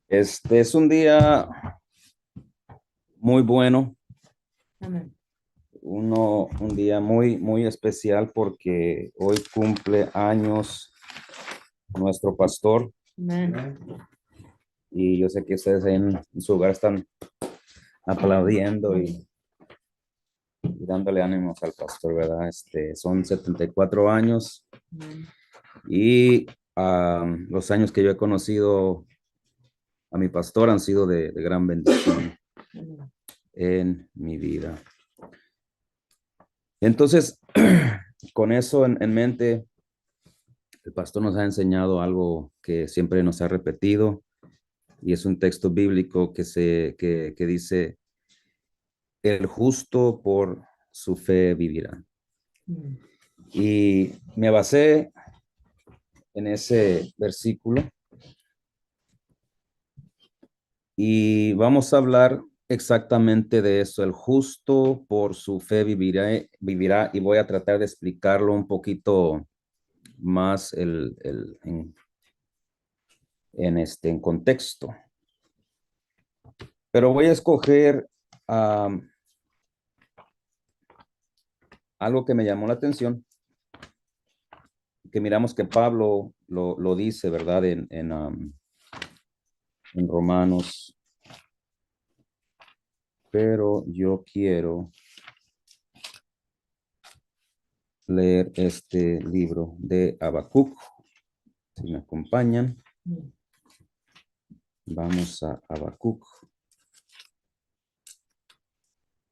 Este es un día muy bueno, Amén. un día muy especial porque hoy cumple años nuestro pastor Amén. y yo sé que ustedes ahí en su hogar están aplaudiendo y dándole ánimos al pastor, ¿verdad? Son 74 años Amén. y los años que yo he conocido a mi pastor han sido de gran bendición Amén. en mi vida. Entonces, con eso en mente, el pastor nos ha enseñado algo que siempre nos ha repetido y es un texto bíblico que dice, el justo por su fe vivirá. Amén. Y me basé en ese versículo y vamos a hablar exactamente de eso. El justo por su fe vivirá y voy a tratar de explicarlo un poquito más en contexto. Pero voy a escoger algo que me llamó la atención, que miramos que Pablo lo dice, ¿verdad? En Romanos, pero yo quiero leer este libro de Habacuc. Si me acompañan, vamos a Habacuc.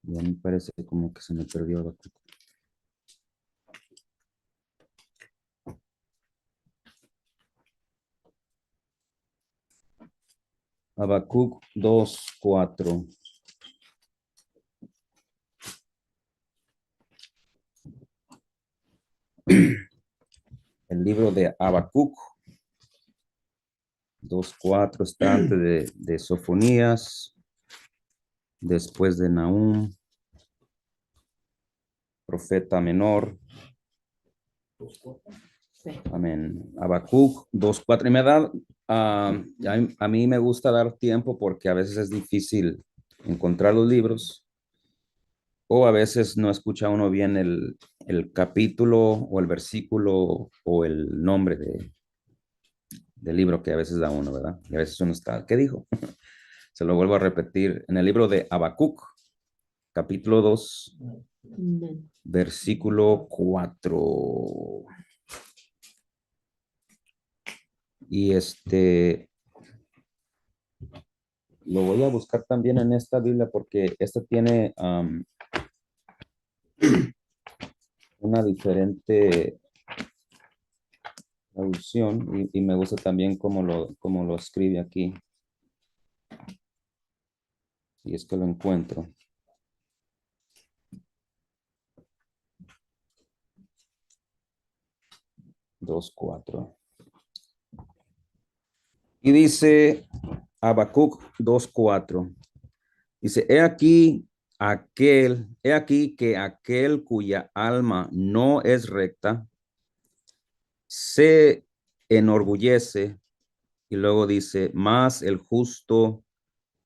Ya me parece como que se me perdió Habacuc. Habacuc 2:4. El libro de Habacuc 2:4 está antes de Sofonías, después de Nahum, profeta menor. Sí. Amén. Habacuc 2:4. Y me da, a mí me gusta dar tiempo porque a veces es difícil encontrar los libros o a veces no escucha uno bien el capítulo o el versículo o el nombre del libro que a veces da uno, ¿verdad? Y a veces uno está, ¿qué dijo? Se lo vuelvo a repetir. En el libro de Habacuc, capítulo 2, Amén. versículo 4. Y lo voy a buscar también en esta Biblia porque esta tiene una diferente traducción y me gusta también cómo lo escribe aquí. Y es que lo encuentro. Dos, cuatro. Y dice Habacuc 2:4. Dice, he aquí que aquel cuya alma no es recta se enorgullece y luego dice, más el justo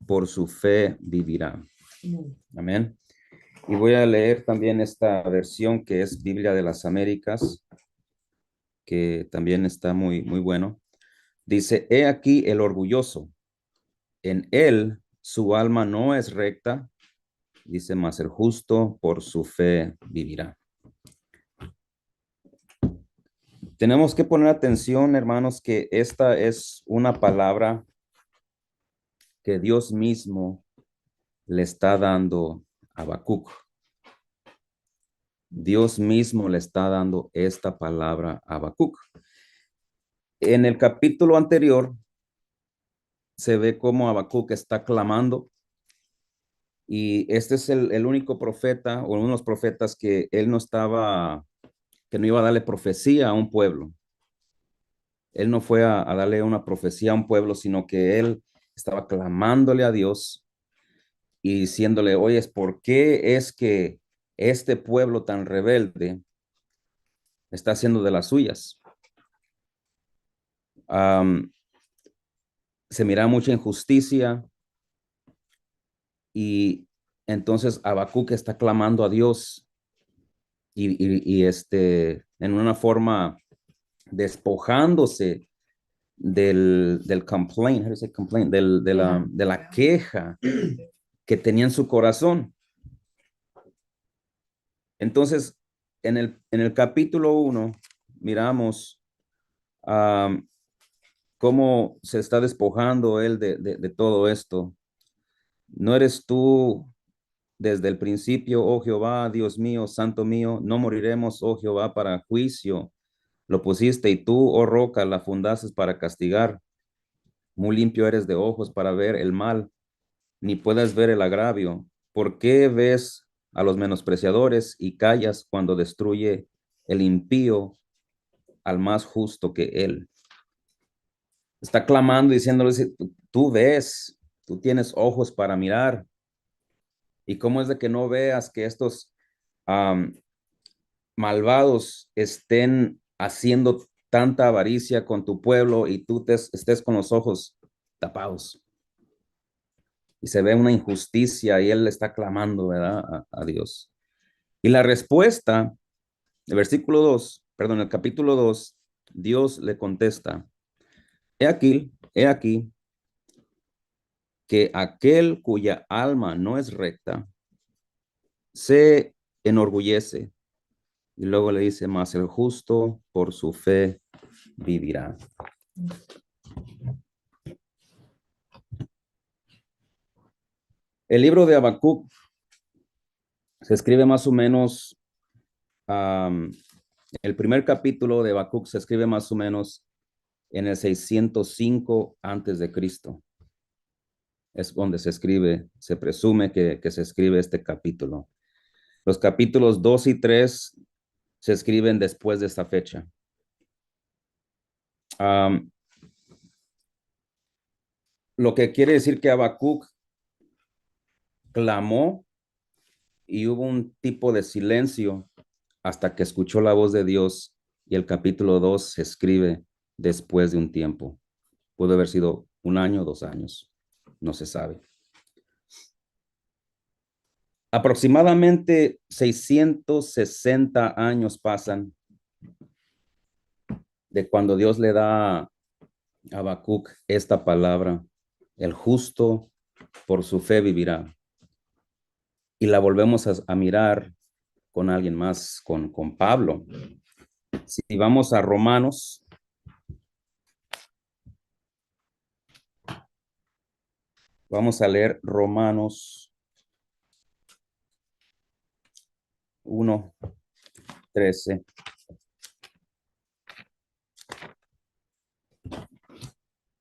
por su fe vivirá. Amén. Amén. Y voy a leer también esta versión que es Biblia de las Américas, que también está muy bueno. Dice, he aquí el orgulloso, en él su alma no es recta, dice, mas el justo por su fe vivirá. Tenemos que poner atención, hermanos, que esta es una palabra que Dios mismo le está dando a Habacuc. Dios mismo le está dando esta palabra a Habacuc. En el capítulo anterior se ve cómo Habacuc está clamando y este es el único profeta o uno de los profetas que él no estaba, que no iba a darle profecía a un pueblo. Él no fue a darle una profecía a un pueblo, sino que él estaba clamándole a Dios y diciéndole, oye, ¿por qué es que este pueblo tan rebelde está haciendo de las suyas? Um, se mira mucha injusticia y entonces Habacuc está clamando a Dios en una forma despojándose del complaint, how do you say complaint? De la queja que tenía en su corazón. Entonces, en el capítulo 1, miramos cómo se está despojando él de todo esto. ¿No eres tú desde el principio, oh Jehová, Dios mío, santo mío? No moriremos, oh Jehová, para juicio. Lo pusiste y tú, oh roca, la fundaste para castigar. Muy limpio eres de ojos para ver el mal, ni puedas ver el agravio. ¿Por qué ves a los menospreciadores y callas cuando destruye el impío al más justo que él? Está clamando diciéndole, tú ves, tú tienes ojos para mirar. ¿Y cómo es de que no veas que estos malvados estén haciendo tanta avaricia con tu pueblo y tú estés con los ojos tapados? Y se ve una injusticia y él le está clamando, ¿verdad? A Dios. Y la respuesta, el versículo 2, perdón, el capítulo 2, Dios le contesta, he aquí, que aquel cuya alma no es recta, se enorgullece. Y luego le dice, mas el justo por su fe vivirá. El libro de Habacuc se escribe más o menos, el primer capítulo de Habacuc se escribe más o menos en el 605 antes de Cristo. Es donde se escribe, se presume que se escribe este capítulo. Los capítulos 2 y 3 se escriben después de esta fecha. Lo que quiere decir que Habacuc clamó y hubo un tipo de silencio hasta que escuchó la voz de Dios, y el capítulo 2 se escribe después de un tiempo. Pudo haber sido un año, 2 años, no se sabe. Aproximadamente 660 años pasan de cuando Dios le da a Habacuc esta palabra: el justo por su fe vivirá. Y la volvemos a mirar con alguien más, con Pablo. Si vamos a Romanos, vamos a leer Romanos 1:13.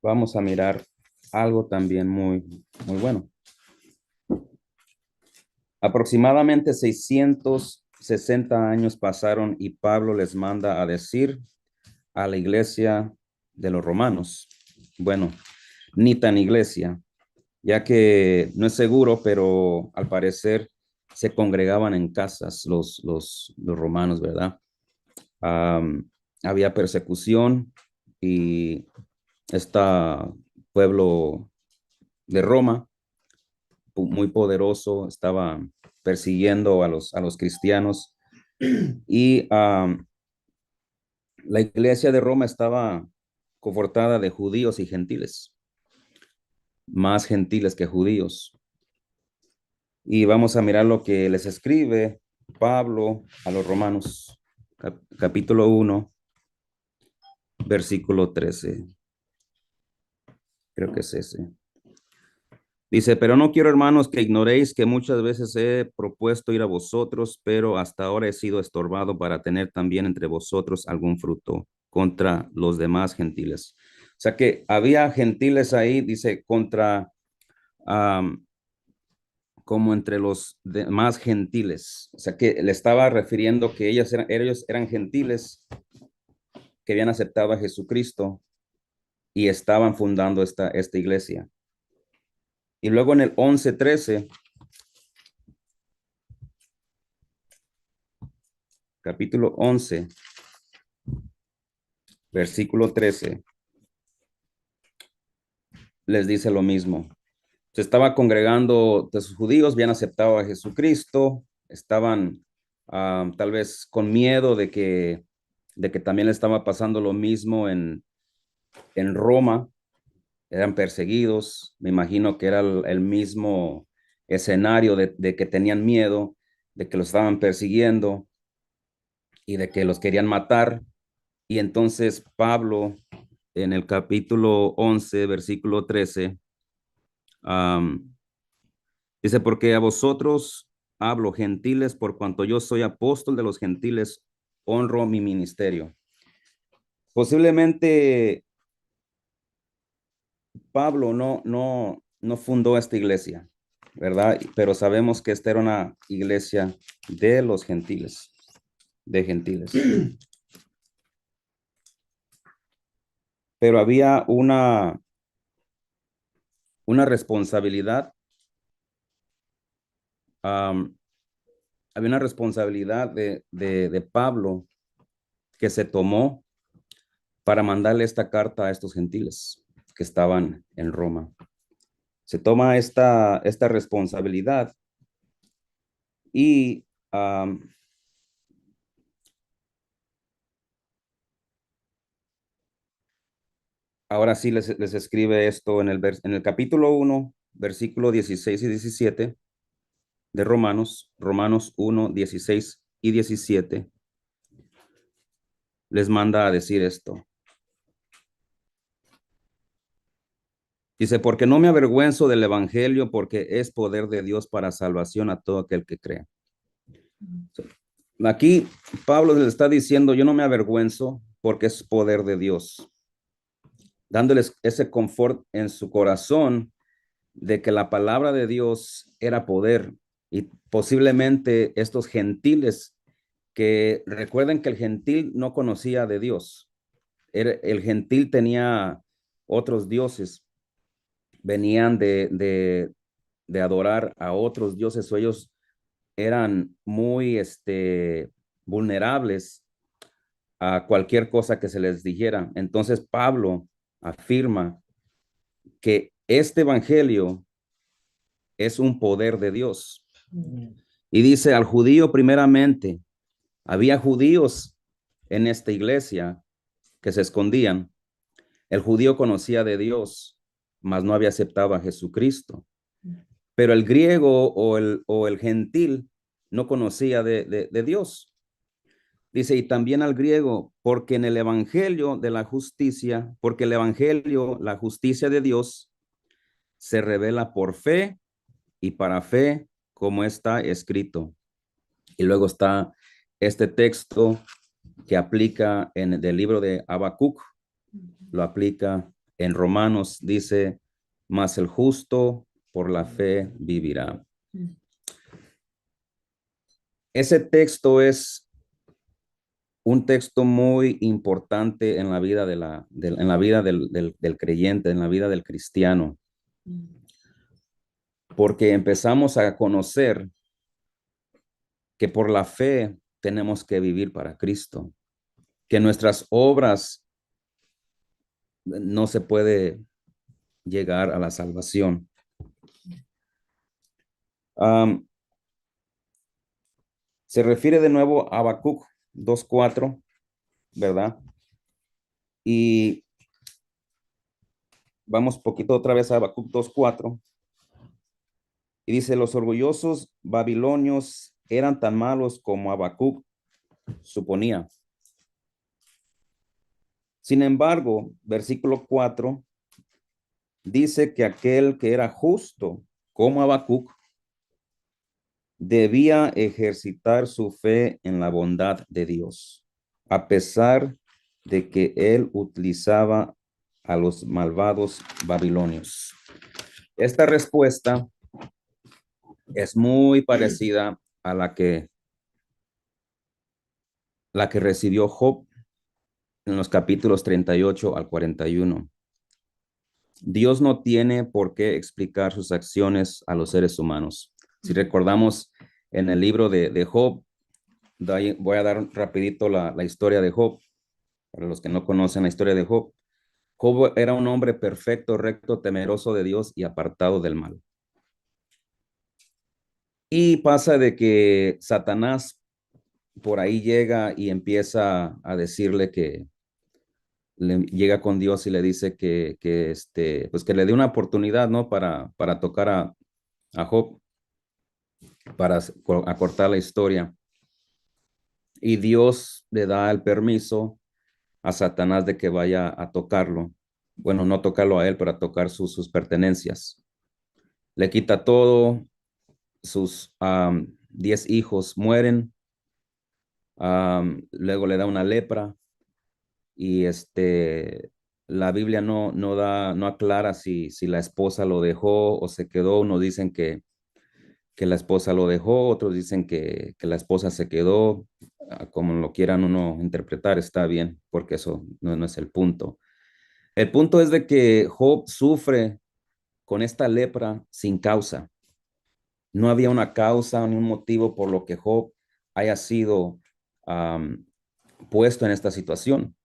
Vamos a mirar algo también muy, muy bueno. Aproximadamente 660 años pasaron y Pablo les manda a decir a la iglesia de los romanos, bueno, ni tan iglesia, ya que no es seguro, pero al parecer se congregaban en casas los romanos, ¿verdad? Había persecución y este pueblo de Roma, muy poderoso, estaba persiguiendo a los cristianos, y la iglesia de Roma estaba confortada de judíos y gentiles, más gentiles que judíos. Y vamos a mirar lo que les escribe Pablo a los romanos, capítulo 1, versículo 13. Creo que es ese. Dice, pero no quiero, hermanos, que ignoréis que muchas veces he propuesto ir a vosotros, pero hasta ahora he sido estorbado para tener también entre vosotros algún fruto contra los demás gentiles. O sea que había gentiles ahí, dice, contra, como entre los demás gentiles. O sea que le estaba refiriendo que ellos eran gentiles que habían aceptado a Jesucristo y estaban fundando esta iglesia. Y luego en el 11:13, capítulo 11, versículo 13, les dice lo mismo. Se estaba congregando de sus judíos, habían aceptado a Jesucristo, estaban tal vez con miedo de que también le estaba pasando lo mismo en Roma, eran perseguidos, me imagino que era el mismo escenario de que tenían miedo, de que los estaban persiguiendo y de que los querían matar. Y entonces Pablo, en el capítulo 11, versículo 13, dice, porque a vosotros hablo, gentiles, por cuanto yo soy apóstol de los gentiles, honro mi ministerio. Posiblemente Pablo no fundó esta iglesia, ¿verdad? Pero sabemos que esta era una iglesia de los gentiles, de gentiles. Pero había una responsabilidad, había una responsabilidad de Pablo que se tomó para mandarle esta carta a estos gentiles que estaban en Roma. Se toma esta responsabilidad y ahora sí les escribe esto en el capítulo 1, versículo 16 y 17 de Romanos, Romanos 1, 16 y 17, les manda a decir esto. Dice, porque no me avergüenzo del evangelio, porque es poder de Dios para salvación a todo aquel que cree. Aquí Pablo le está diciendo, yo no me avergüenzo porque es poder de Dios, dándoles ese confort en su corazón de que la palabra de Dios era poder y posiblemente estos gentiles que recuerden que el gentil no conocía de Dios, el gentil tenía otros dioses, venían de adorar a otros dioses, o ellos eran muy vulnerables a cualquier cosa que se les dijera. Entonces Pablo afirma que este evangelio es un poder de Dios. Y dice al judío primeramente, había judíos en esta iglesia que se escondían. El judío conocía de Dios, mas no había aceptado a Jesucristo. Pero el griego o el gentil no conocía de Dios. Dice, y también al griego, porque en el evangelio de la justicia, porque el evangelio, la justicia de Dios, se revela por fe y para fe, como está escrito. Y luego está este texto que aplica en el libro de Habacuc, lo aplica en Romanos, dice, mas el justo por la fe vivirá. Ese texto es un texto muy importante en la vida, en la vida del creyente, en la vida del cristiano, porque empezamos a conocer que por la fe tenemos que vivir para Cristo, que nuestras obras no se puede llegar a la salvación. Se refiere de nuevo a Habacuc 2:4, ¿verdad? Y vamos poquito otra vez a Habacuc 2:4. Y dice, los orgullosos babilonios eran tan malos como Habacuc suponía. Sin embargo, versículo 4 dice que aquel que era justo como Habacuc debía ejercitar su fe en la bondad de Dios, a pesar de que él utilizaba a los malvados babilonios. Esta respuesta es muy parecida a la que recibió Job en los capítulos 38 al 41. Dios no tiene por qué explicar sus acciones a los seres humanos. Si recordamos en el libro de Job, voy a dar rapidito la historia de Job, para los que no conocen la historia de Job. Job era un hombre perfecto, recto, temeroso de Dios y apartado del mal. Y pasa de que Satanás por ahí llega y empieza a decirle que llega con Dios y le dice pues que le dé una oportunidad, ¿no? Para tocar a Job, para acortar la historia. Y Dios le da el permiso a Satanás de que vaya a tocarlo. Bueno, no tocarlo a él, pero a tocar sus pertenencias. Le quita todo, sus 10 hijos mueren, luego le da una lepra y la Biblia no aclara si la esposa lo dejó o se quedó. Unos dicen que la esposa lo dejó, otros dicen que la esposa se quedó. Como lo quieran uno interpretar, está bien, porque eso no es el punto. El punto es de que Job sufre con esta lepra sin causa. No había una causa ni un motivo por lo que Job haya sido puesto en esta situación,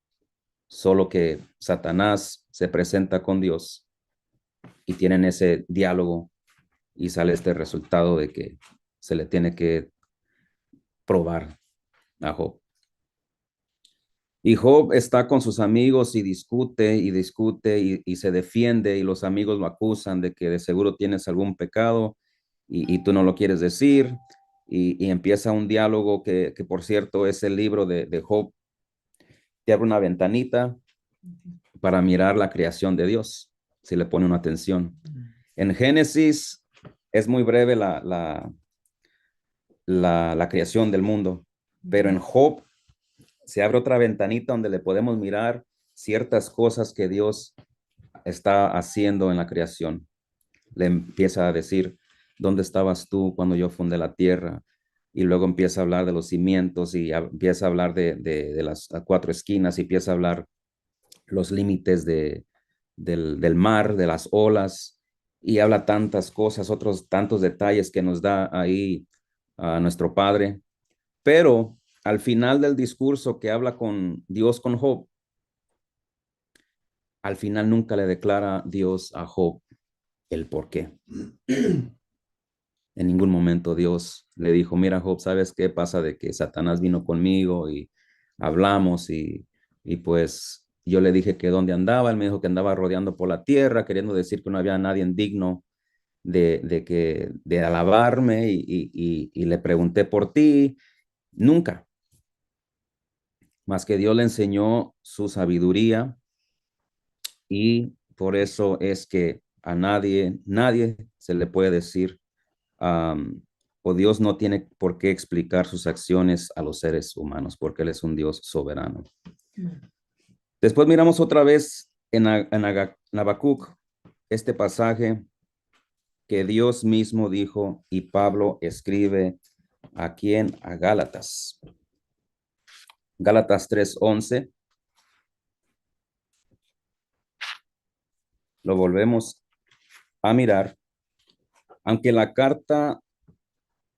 solo que Satanás se presenta con Dios y tienen ese diálogo y sale este resultado de que se le tiene que probar a Job. Y Job está con sus amigos y discute y discute y se defiende y los amigos lo acusan de que de seguro tienes algún pecado y tú no lo quieres decir y empieza un diálogo que por cierto es el libro de Job. Te abre una ventanita para mirar la creación de Dios, si le pone una atención. En Génesis es muy breve la creación del mundo, pero en Job se abre otra ventanita donde le podemos mirar ciertas cosas que Dios está haciendo en la creación. Le empieza a decir, ¿dónde estabas tú cuando yo fundé la tierra? Y luego empieza a hablar de los cimientos y empieza a hablar de las cuatro esquinas y empieza a hablar los límites del mar, de las olas, y habla tantas cosas, otros tantos detalles que nos da ahí a nuestro Padre. Pero al final del discurso que habla con Dios con Job, al final nunca le declara Dios a Job el por qué. En ningún momento Dios le dijo, mira Job, ¿sabes qué pasa de que Satanás vino conmigo y hablamos y pues yo le dije que dónde andaba? Él me dijo que andaba rodeando por la tierra, queriendo decir que no había nadie digno de alabarme y le pregunté por ti. Nunca, más que Dios le enseñó su sabiduría y por eso es que a nadie se le puede decir, o Dios no tiene por qué explicar sus acciones a los seres humanos, porque Él es un Dios soberano. Después miramos otra vez en Habacuc este pasaje que Dios mismo dijo y Pablo escribe aquí a Gálatas. Gálatas 3:11. Lo volvemos a mirar. Aunque la carta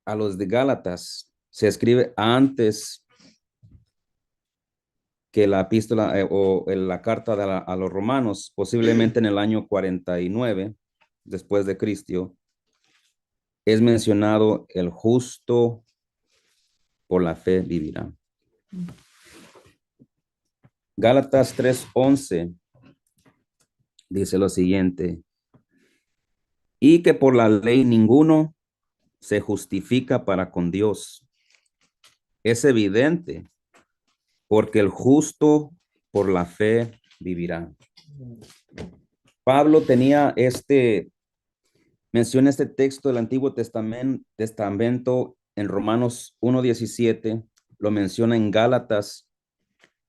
a los de Gálatas se escribe antes que la epístola la carta a los romanos, posiblemente en el año 49 después de Cristo, es mencionado el justo por la fe vivirá. Gálatas 3:11 dice lo siguiente, y que por la ley ninguno se justifica para con Dios. Es evidente, porque el justo por la fe vivirá. Pablo menciona este texto del Antiguo Testamento en Romanos 1:17, lo menciona en Gálatas,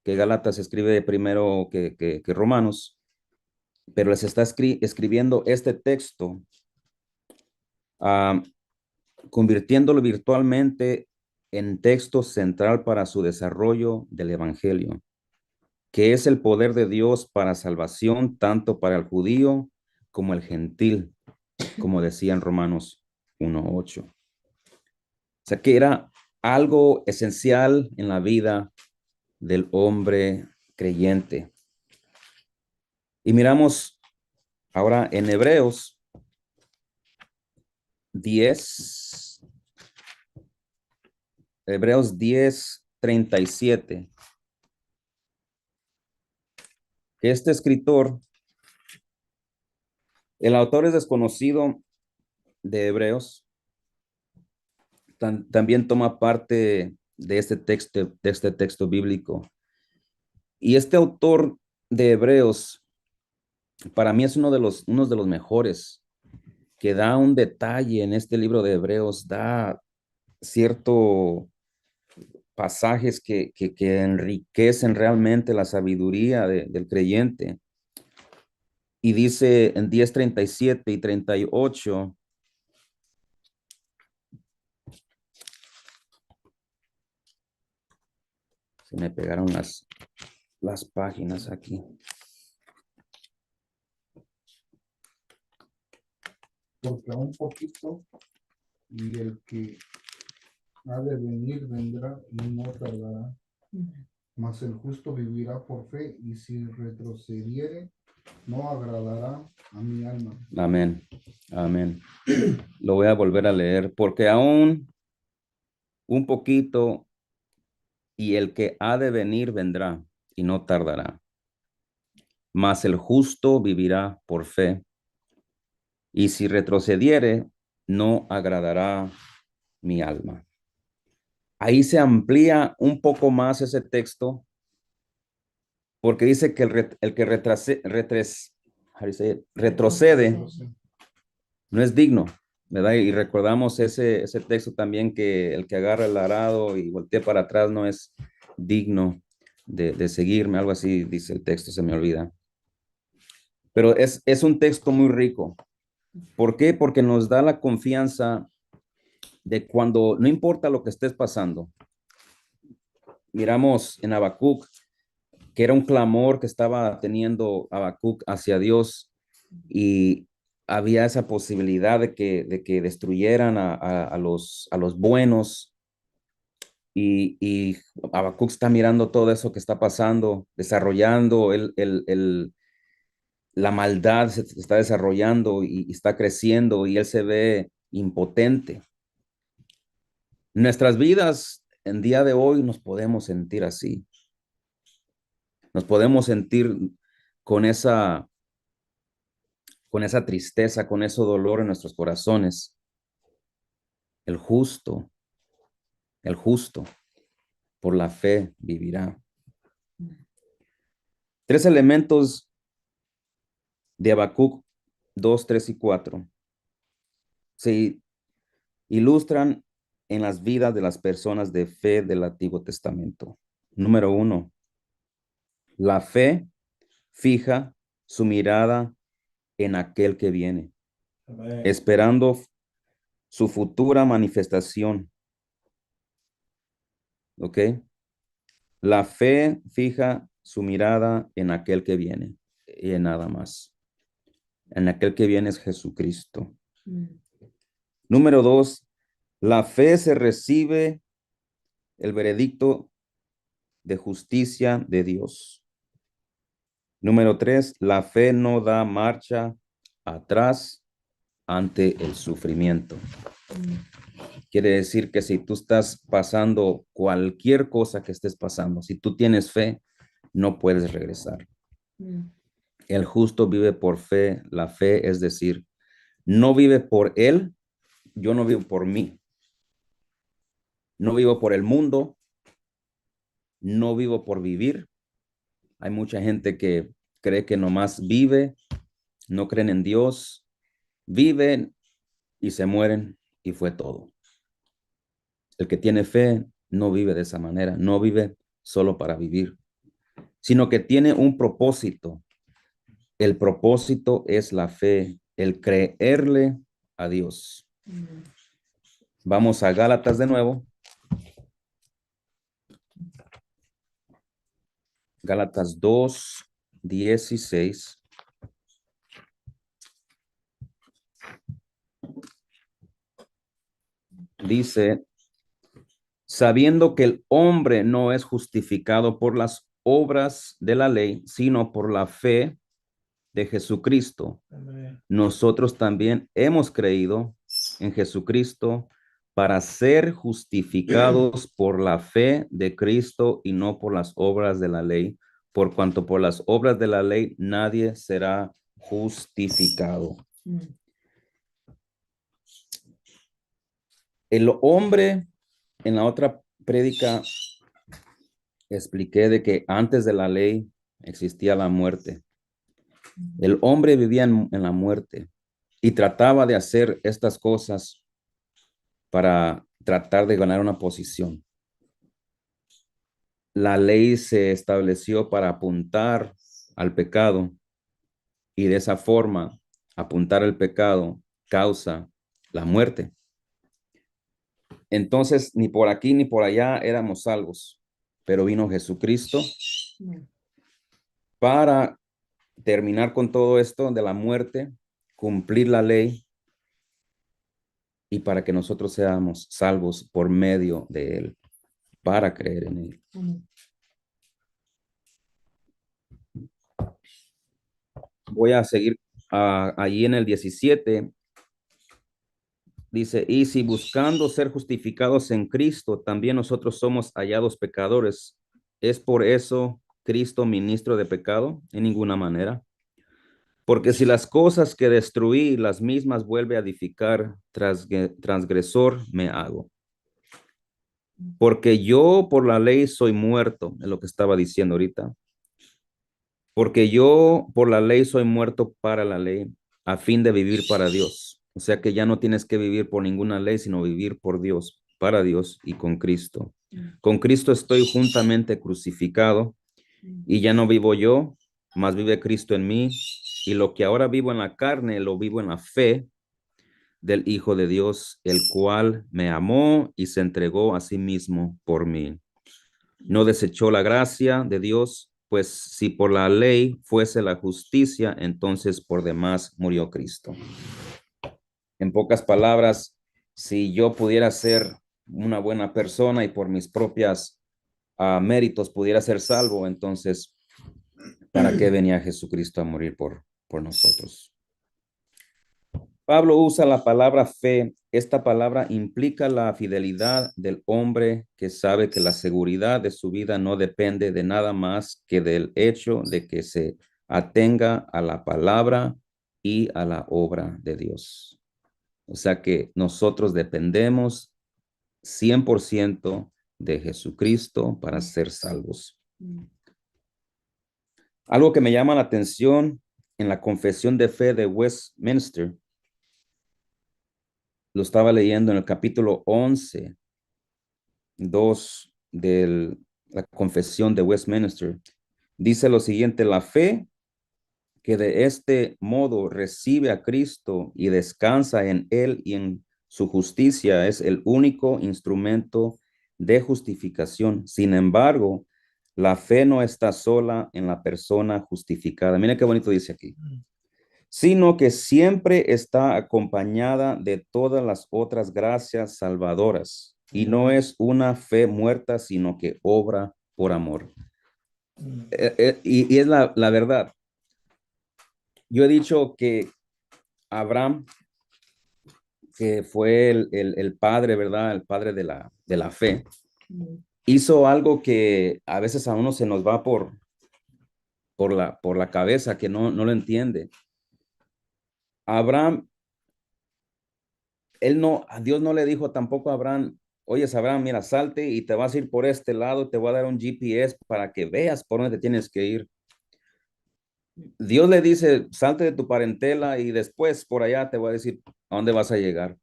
que Gálatas escribe primero que Romanos, pero les está escribiendo este texto, convirtiéndolo virtualmente en texto central para su desarrollo del Evangelio, que es el poder de Dios para salvación, tanto para el judío como el gentil, como decía en Romanos 1:8. O sea, que era algo esencial en la vida del hombre creyente. Y miramos ahora en Hebreos 10, Hebreos 10:37, que este escritor, el autor es desconocido de Hebreos, también toma parte de este texto bíblico. Y este autor de Hebreos, para mí es uno de los mejores, que da un detalle en este libro de Hebreos, da cierto pasajes que enriquecen realmente la sabiduría del creyente. Y dice en 10:37 y 38, se me pegaron las páginas aquí. Porque a un poquito y el que ha de venir vendrá y no tardará. Mas el justo vivirá por fe, y si retrocediere, no agradará a mi alma. Amén, amén. Lo voy a volver a leer. Porque aún un poquito y el que ha de venir vendrá y no tardará. Mas el justo vivirá por fe, y si retrocediere, no agradará mi alma. Ahí se amplía un poco más ese texto, porque dice que el que retrocede no es digno, ¿verdad? Y recordamos ese texto también, que el que agarra el arado y voltea para atrás no es digno de seguirme, algo así dice el texto, se me olvida. Pero es un texto muy rico. ¿Por qué? Porque nos da la confianza de cuando, no importa lo que estés pasando. Miramos en Habacuc, que era un clamor que estaba teniendo Habacuc hacia Dios, y había esa posibilidad de que destruyeran a los buenos, y Habacuc está mirando todo eso que está pasando, desarrollando la maldad se está desarrollando y está creciendo, y él se ve impotente. Nuestras vidas en día de hoy nos podemos sentir así. Nos podemos sentir con esa, con esa tristeza, con ese dolor en nuestros corazones. El justo, el justo, por la fe vivirá. 3 elementos de Habacuc 2, 3 y 4 se ilustran en las vidas de las personas de fe del Antiguo Testamento. Número 1, la fe fija su mirada en aquel que viene, esperando su futura manifestación. ¿Ok? La fe fija su mirada en aquel que viene y en nada más. En aquel que viene es Jesucristo. Número 2, la fe se recibe el veredicto de justicia de Dios. Número 3, la fe no da marcha atrás ante el sufrimiento. Quiere decir que si tú estás pasando cualquier cosa que estés pasando, si tú tienes fe, no puedes regresar. El justo vive por fe. La fe es decir, no vive por él, yo no vivo por mí. No vivo por el mundo, no vivo por vivir. Hay mucha gente que cree que nomás vive, no creen en Dios, viven y se mueren y fue todo. El que tiene fe no vive de esa manera, no vive solo para vivir, sino que tiene un propósito. El propósito es la fe, el creerle a Dios. Vamos a Gálatas de nuevo. Gálatas 2:16. Dice, sabiendo que el hombre no es justificado por las obras de la ley, sino por la fe de Jesucristo, Amén. nosotros también hemos creído en Jesucristo para ser justificados por la fe de Cristo y no por las obras de la ley, por cuanto por las obras de la ley nadie será justificado. El hombre, en la otra prédica, expliqué de que antes de la ley existía la muerte. El hombre vivía en la muerte y trataba de hacer estas cosas para tratar de ganar una posición. La ley se estableció para apuntar al pecado y de esa forma apuntar al pecado causa la muerte. Entonces, ni por aquí ni por allá éramos salvos, pero vino Jesucristo para terminar con todo esto de la muerte, cumplir la ley y para que nosotros seamos salvos por medio de él, para creer en él. Voy a seguir allí en el 17. Dice, y si buscando ser justificados en Cristo, también nosotros somos hallados pecadores, ¿es por eso Cristo ministro de pecado? En ninguna manera. Porque si las cosas que destruí, las mismas vuelve a edificar, transgresor me hago. Porque yo por la ley soy muerto, es lo que estaba diciendo ahorita. Porque yo por la ley soy muerto para la ley, a fin de vivir para Dios. O sea que ya no tienes que vivir por ninguna ley, sino vivir por Dios, para Dios y con Cristo. Con Cristo estoy juntamente crucificado y ya no vivo yo, mas vive Cristo en mí. Y lo que ahora vivo en la carne, lo vivo en la fe del Hijo de Dios, el cual me amó y se entregó a sí mismo por mí. No desechó la gracia de Dios, pues si por la ley fuese la justicia, entonces por demás murió Cristo. En pocas palabras, si yo pudiera ser una buena persona y por mis propias méritos pudiera ser salvo, entonces, ¿para qué venía Jesucristo a morir por nosotros? Pablo usa la palabra fe. Esta palabra implica la fidelidad del hombre que sabe que la seguridad de su vida no depende de nada más que del hecho de que se atenga a la palabra y a la obra de Dios. O sea que nosotros dependemos 100% de Jesucristo para ser salvos. Algo que me llama la atención en la Confesión de Fe de Westminster, lo estaba leyendo en el capítulo 11, 2 de la Confesión de Westminster. Dice lo siguiente: la fe que de este modo recibe a Cristo y descansa en él y en su justicia es el único instrumento de justificación. Sin embargo, la fe no está sola en la persona justificada. Mira qué bonito dice aquí. Sino que siempre está acompañada de todas las otras gracias salvadoras, y no es una fe muerta, sino que obra por amor. Y es la verdad. Yo he dicho que Abraham, que fue el padre, ¿verdad? El padre de la fe, hizo algo que a veces a uno se nos va por la cabeza, que no lo entiende. Abraham, a Dios no le dijo tampoco a Abraham, oye, Abraham, mira, salte y te vas a ir por este lado, te voy a dar un GPS para que veas por dónde te tienes que ir. Dios le dice, salte de tu parentela y después por allá te voy a decir a dónde vas a llegar.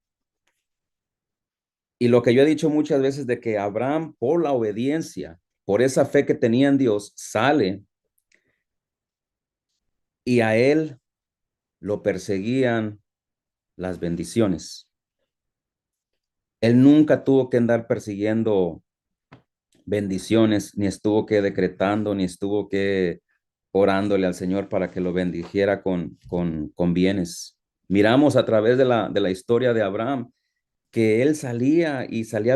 Y lo que yo he dicho muchas veces de que Abraham, por la obediencia, por esa fe que tenía en Dios, sale y a él lo perseguían las bendiciones. Él nunca tuvo que andar persiguiendo bendiciones, ni estuvo que decretando, ni estuvo que orándole al Señor para que lo bendijera con bienes. Miramos a través de la historia de Abraham que él salía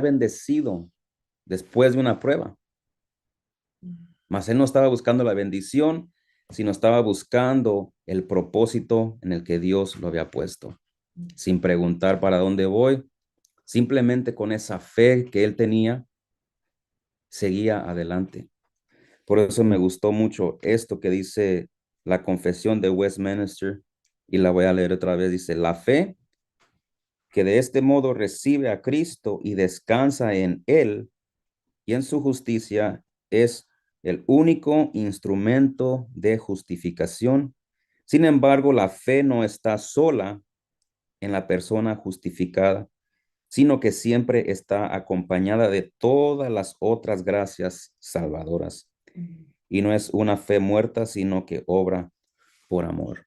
bendecido después de una prueba. Mas él no estaba buscando la bendición, sino estaba buscando el propósito en el que Dios lo había puesto, sin preguntar para dónde voy, simplemente con esa fe que él tenía, seguía adelante. Por eso me gustó mucho esto que dice la Confesión de Westminster, y la voy a leer otra vez. Dice, la fe que de este modo recibe a Cristo y descansa en él y en su justicia es el único instrumento de justificación. Sin embargo, la fe no está sola en la persona justificada, sino que siempre está acompañada de todas las otras gracias salvadoras. Y no es una fe muerta, sino que obra por amor.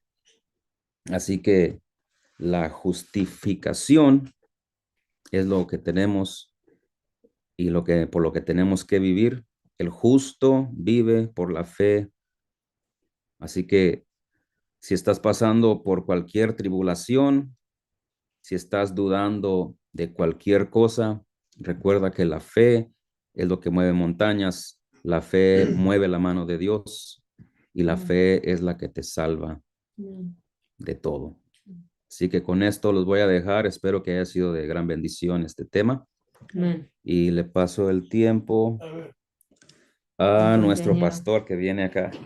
Así que la justificación es lo que tenemos y por lo que tenemos que vivir. El justo vive por la fe. Así que si estás pasando por cualquier tribulación, si estás dudando de cualquier cosa, recuerda que la fe es lo que mueve montañas. La fe mueve la mano de Dios y la fe es la que te salva de todo. Así que con esto los voy a dejar. Espero que haya sido de gran bendición este tema. Amén. Y le paso el tiempo a nuestro Ingeniero. pastor que viene acá.